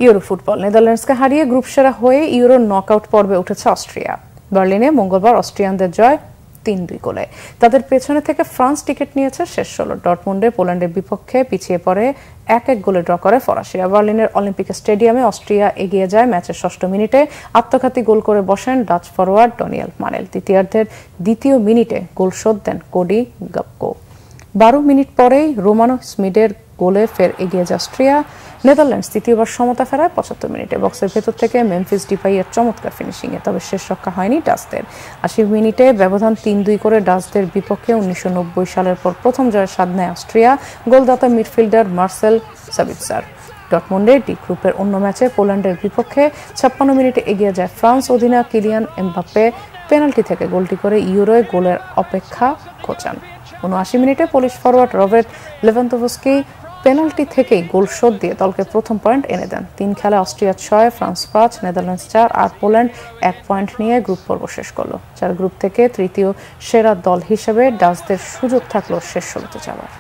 Euro football নেদারল্যান্ডসকে হারিয়ে group সেরা হয়ে ইউরো নকআউট পর্বে উঠেছে অস্ট্রিয়া। বার্লিনে মঙ্গলবার অস্ট্রিয়ানদের জয় ৩-২ গোলে। তাদের পেছনে থেকে ফ্রান্স টিকিট নিয়েছে শেষ ১৬। ডর্টমুন্ডে পোল্যান্ডের বিপক্ষে পিছিয়ে পড়ে ১-১ গোলে ড্র করে ফরাসিরা। বার্লিনের অলিম্পিক স্টেডিয়ামে অস্ট্রিয়া এগিয়ে যায় ম্যাচের ৬ষ্ঠ মিনিটে আত্মঘাতী গোল করে বসেন ডাচ ফরোয়ার্ড ডনিয়েল মানেল। দ্বিতীয়ার্ধের দ্বিতীয় মিনিটে গোল শোধ দেন কোডি গাকপো। ১২ মিনিট পরেই রোমানো স্মিডের গোলে ফের এগিয়ে যায় অস্ট্রিয়া। নেদারল্যান্ডস তৃতীয়বার সমতা ফেরায় ৭৫ মিনিটে বক্সের ভেতর থেকে মেমফিস ডিপাইয়ের চমৎকার ফিনিশিংয়ে, তবে শেষ রক্ষা হয়নি ডাচদের। ৮০ মিনিটে ব্যবধান ৩-২ করে ডাচদের বিপক্ষে ১৯৯০ সালের পর প্রথম জয়ের স্বাদ নেয় অস্ট্রিয়া। গোলদাতা মিডফিল্ডার মার্সেল সাবিৎসার। ডর্টমুন্ডের ডি গ্রুপের অন্য ম্যাচে পোল্যান্ডের বিপক্ষে ৫৬ মিনিটে এগিয়ে যায় ফ্রান্স। অধিনায়ক কিলিয়ান এমবাপ্পে পেনাল্টি থেকে গোলটি করে ইউরোয় গোলের অপেক্ষা ঘোচান। ৭৯ মিনিটে Polish forward Robert Lewandowski penalty থেকেই গোল শোধ দিয়ে দলকে প্রথম পয়েন্ট এনে দেন। ৩ খেলায় অস্ট্রিয়া ৬, ফ্রান্স ৫, নেদারল্যান্ডস ৪ আর পোল্যান্ড ১ পয়েন্ট নিয়ে গ্রুপ পর্ব শেষ করল। ৪ গ্রুপ থেকে তৃতীয় সেরা দল হিসেবে ডাচদের সুযোগ থাকলো শেষ ১৬তে যাওয়ার।